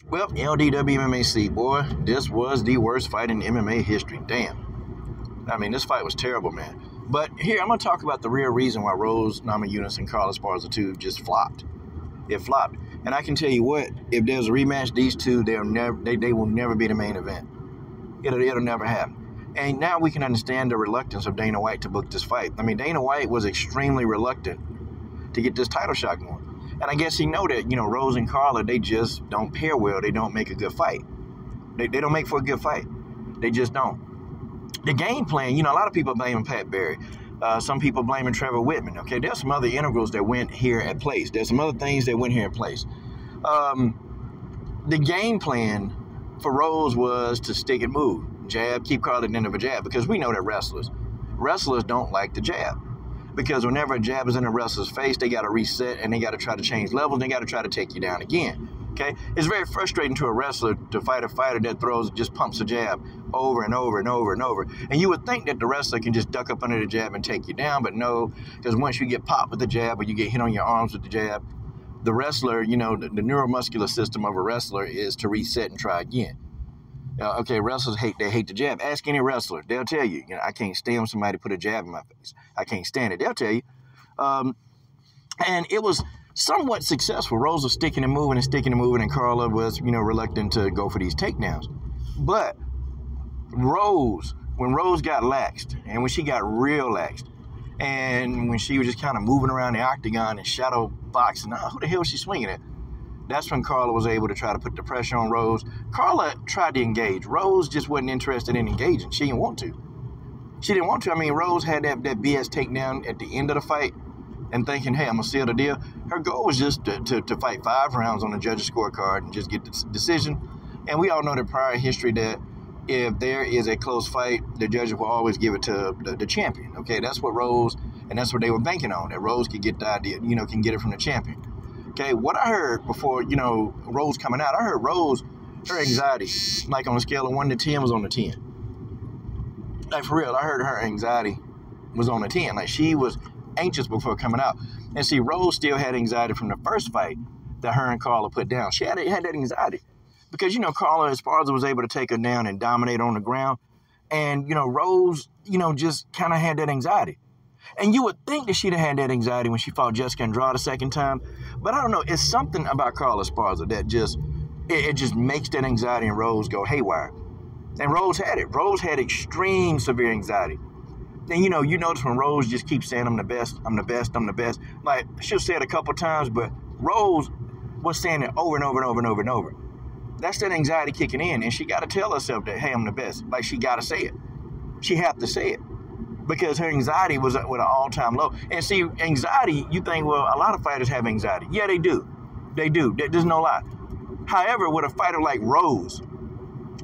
Well, LDWMMAC, boy, this was the worst fight in MMA history. Damn. I mean, this fight was terrible, man. But here, I'm going to talk about the real reason why Rose Namajunas and Carla Esparza 2 just flopped. It flopped. And I can tell you what, if there's a rematch, these two, they will never be the main event. It'll never happen. And now we can understand the reluctance of Dana White to book this fight. I mean, Dana White was extremely reluctant to get this title shot going. And I guess he know that, Rose and Carla, they just don't pair well. They don't make a good fight. They don't make for a good fight. They just don't. The game plan, a lot of people blaming Pat Barry. Some people blaming Trevor Whitman. Okay, there's some other integrals that went here at place. There's some other things that went here at place. The game plan for Rose was to stick and move. Jab, keep Carla at the end of a jab, because we know that wrestlers don't like the jab. Because whenever a jab is in a wrestler's face, they got to reset and they got to try to change levels. They got to try to take you down again. Okay, it's very frustrating to a wrestler to fight a fighter that just pumps a jab over and over and over and over. And you would think that the wrestler can just duck up under the jab and take you down, but no, because once you get popped with the jab or you get hit on your arms with the jab, the wrestler, the neuromuscular system of a wrestler is to reset and try again. Okay, wrestlers hate the jab. Ask any wrestler. They'll tell you, I can't stand somebody put a jab in my face. I can't stand it. They'll tell you. And it was somewhat successful. Rose was sticking and moving, and Carla was, reluctant to go for these takedowns. But when Rose got laxed, and when she got real laxed, and when she was just kind of moving around the octagon and shadow boxing, who the hell was she swinging at? That's when Carla was able to try to put the pressure on Rose. Carla tried to engage. Rose just wasn't interested in engaging. She didn't want to. I mean, Rose had that BS takedown at the end of the fight and thinking, hey, I'm going to seal the deal. Her goal was just to fight 5 rounds on the judges' scorecard and just get the decision. And we all know the prior history that if there is a close fight, the judges will always give it to the champion. Okay, that's what Rose, and that's what they were banking on, that Rose could get the idea, can get it from the champion. Okay, what I heard before, Rose coming out, I heard Rose, her anxiety, like on a scale of 1 to 10, was on the 10. Like, for real, I heard her anxiety was on the 10. Like, she was anxious before coming out. And see, Rose still had anxiety from the first fight that her and Carla put down. She had that anxiety. Because, Carla Esparza was able to take her down and dominate on the ground. And, Rose, just kind of had that anxiety. And you would think that she'd have had that anxiety when she fought Jessica Andrade the second time. But I don't know. It's something about Carla Esparza that it just makes that anxiety in Rose go haywire. And Rose had it. Rose had extreme severe anxiety. And, you notice when Rose just keeps saying, I'm the best, I'm the best, I'm the best. Like, she'll say it a couple times, but Rose was saying it over and over and over and over and over. That's that anxiety kicking in. And she got to tell herself that, hey, I'm the best. Like, she got to say it. She have to say it. Because her anxiety was at an all-time low. And see, anxiety, you think, well, a lot of fighters have anxiety. Yeah, they do. They do. There's no lie. However, with a fighter like Rose,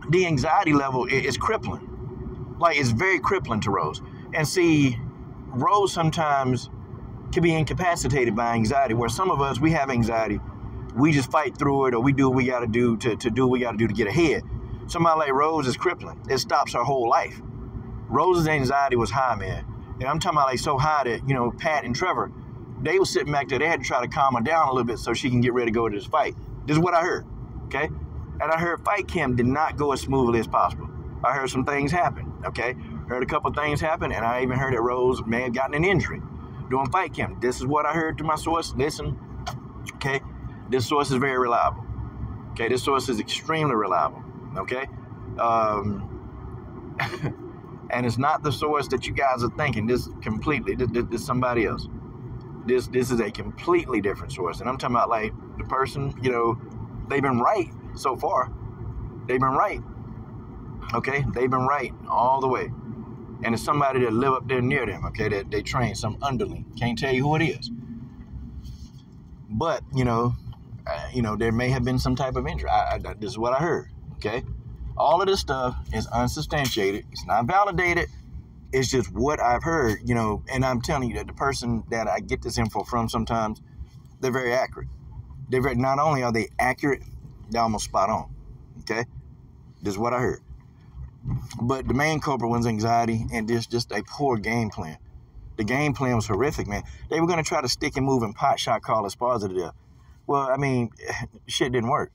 the anxiety level is crippling. Like, it's very crippling to Rose. And see, Rose sometimes can be incapacitated by anxiety, where some of us, we have anxiety. We just fight through it, or we do what we got to do to do what we got to do to get ahead. Somebody like Rose is crippling. It stops her whole life. Rose's anxiety was high, man. And I'm talking about like so high that, Pat and Trevor, they were sitting back there. They had to try to calm her down a little bit so she can get ready to go to this fight. This is what I heard, okay? And I heard fight camp did not go as smoothly as possible. I heard some things happen, okay? Heard a couple things happen, and I even heard that Rose may have gotten an injury during fight camp. This is what I heard to my source. Listen, okay? This source is very reliable. Okay, this source is extremely reliable, okay? And it's not the source that you guys are thinking. This is somebody else. This is a completely different source. And I'm talking about like the person, they've been right so far. They've been right. Okay? They've been right all the way. And it's somebody that live up there near them, okay, that they train, some underling. Can't tell you who it is. But, there may have been some type of injury. This is what I heard, okay? All of this stuff is unsubstantiated. It's not validated. It's just what I've heard, and I'm telling you that the person that I get this info from sometimes, they're very accurate. Not only are they accurate, they're almost spot on, okay? This is what I heard. But the main culprit was anxiety, and this just a poor game plan. The game plan was horrific, man. They were going to try to stick and move and pot shot Carla Esparza to death. Well, I mean, shit didn't work.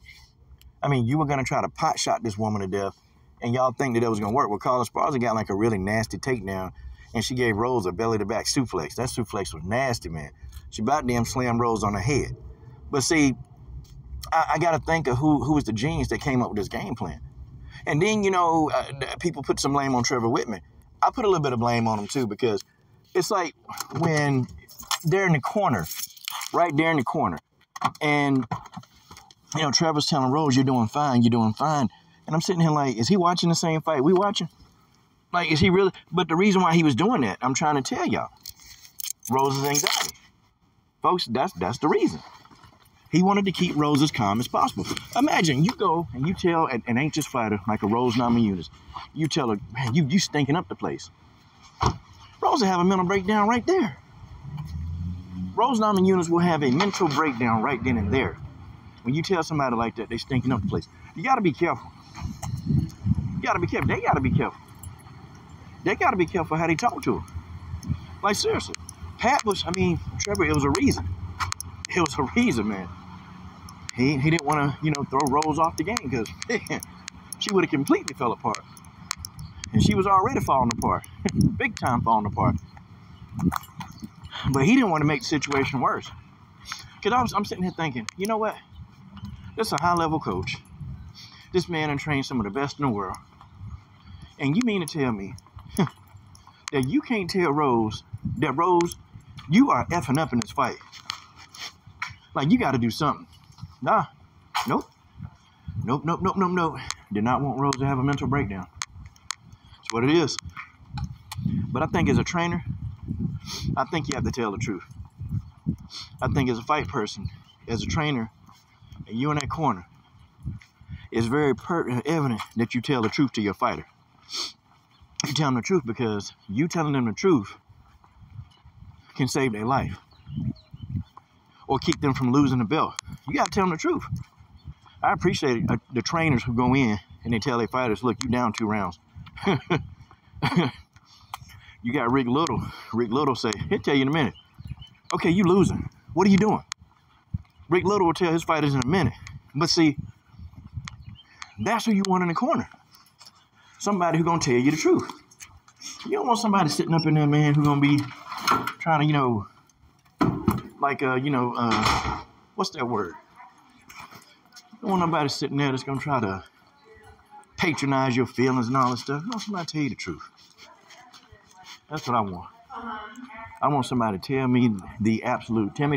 I mean, you were going to try to pot shot this woman to death, and y'all think that was going to work. Well, Carla Esparza got like a really nasty takedown, and she gave Rose a belly-to-back suplex. That suplex was nasty, man. She about damn slammed Rose on her head. But see, I got to think of who was the genius that came up with this game plan. And then, you know, people put some blame on Trevor Whitman. I put a little bit of blame on him, too, because it's like when they're in the corner, right there in the corner, and, you know, Trevor's telling Rose, you're doing fine, you're doing fine. And I'm sitting here like, is he watching the same fight we watching? Like, is he really? But the reason why he was doing that, I'm trying to tell y'all, Rose's anxiety. Folks, that's the reason. He wanted to keep Rose as calm as possible. Imagine you go and you tell an anxious fighter like a Rose Namajumas, you tell her, man, you stinking up the place. Rose will have a mental breakdown right there. Rose Namajunas will have a mental breakdown right then and there. When you tell somebody like that, they stinking up the place. You got to be careful. You got to be careful. They got to be careful. They got to be careful how they talk to her. Like, seriously. Trevor, it was a reason. It was a reason, man. He didn't want to, you know, throw Rose off the game because she would have completely fell apart. And she was already falling apart. Big time falling apart. But he didn't want to make the situation worse. Because I'm sitting here thinking, you know what? This is a high-level coach. This man done trained some of the best in the world. And you mean to tell me that you can't tell Rose that, Rose, you are effing up in this fight. Like, you got to do something. Nah. Nope. Nope. Did not want Rose to have a mental breakdown. That's what it is. But I think as a trainer, I think you have to tell the truth. I think as a fight person, as a trainer, and you in that corner, it's very evident that you tell the truth to your fighter. You tell them the truth because you telling them the truth can save their life or keep them from losing the belt. You got to tell them the truth. I appreciate the trainers who go in and they tell their fighters, look, you down 2 rounds. You got Rick Little. Rick Little say, he'll tell you in a minute, okay, you losing. What are you doing? Rick Little will tell his fighters in a minute. But see, that's who you want in the corner. Somebody who's going to tell you the truth. You don't want somebody sitting up in there, man, who's going to be trying to, you know, like, what's that word? You don't want nobody sitting there that's going to try to patronize your feelings and all that stuff. You want somebody to tell you the truth. That's what I want. I want somebody to tell me the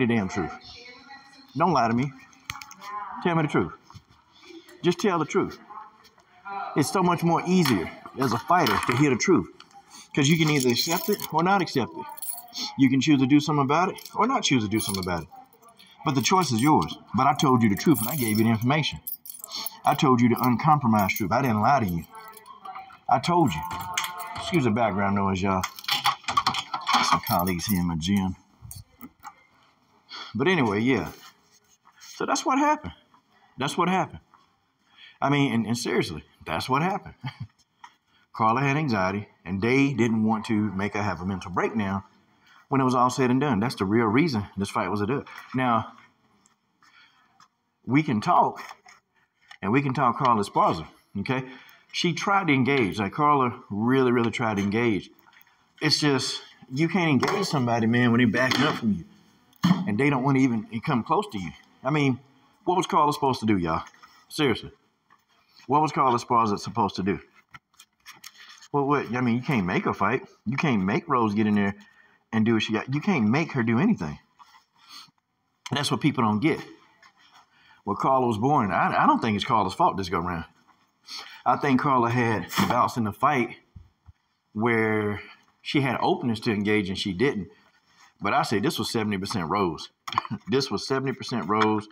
damn truth. Don't lie to me. Tell me the truth. Just tell the truth. It's so much more easier as a fighter to hear the truth because you can either accept it or not accept it. You can choose to do something about it or not choose to do something about it. But the choice is yours. But I told you the truth and I gave you the information. I told you the uncompromised truth. I didn't lie to you. I told you. Excuse the background noise, y'all. Some colleagues here in my gym. But anyway, yeah. So that's what happened. That's what happened. I mean, and seriously, that's what happened. Carla had anxiety, and they didn't want to make her have a mental breakdown when it was all said and done. That's the real reason this fight was a dud. Now, we can talk, and we can talk Carla Esparza, okay? She tried to engage. Like, Carla really, really tried to engage. It's just, you can't engage somebody, man, when they're backing up from you, and they don't want to even come close to you. I mean, what was Carla supposed to do, y'all? Seriously. What was Carla Esparza supposed to do? Well, I mean, you can't make her fight. You can't make Rose get in there and do what she got. You can't make her do anything. And that's what people don't get. Well, Carla was born. I don't think it's Carla's fault this go round. I think Carla had bouts in the fight where she had openings to engage and she didn't. But I say this was 70% Rose. This was 70% Rose,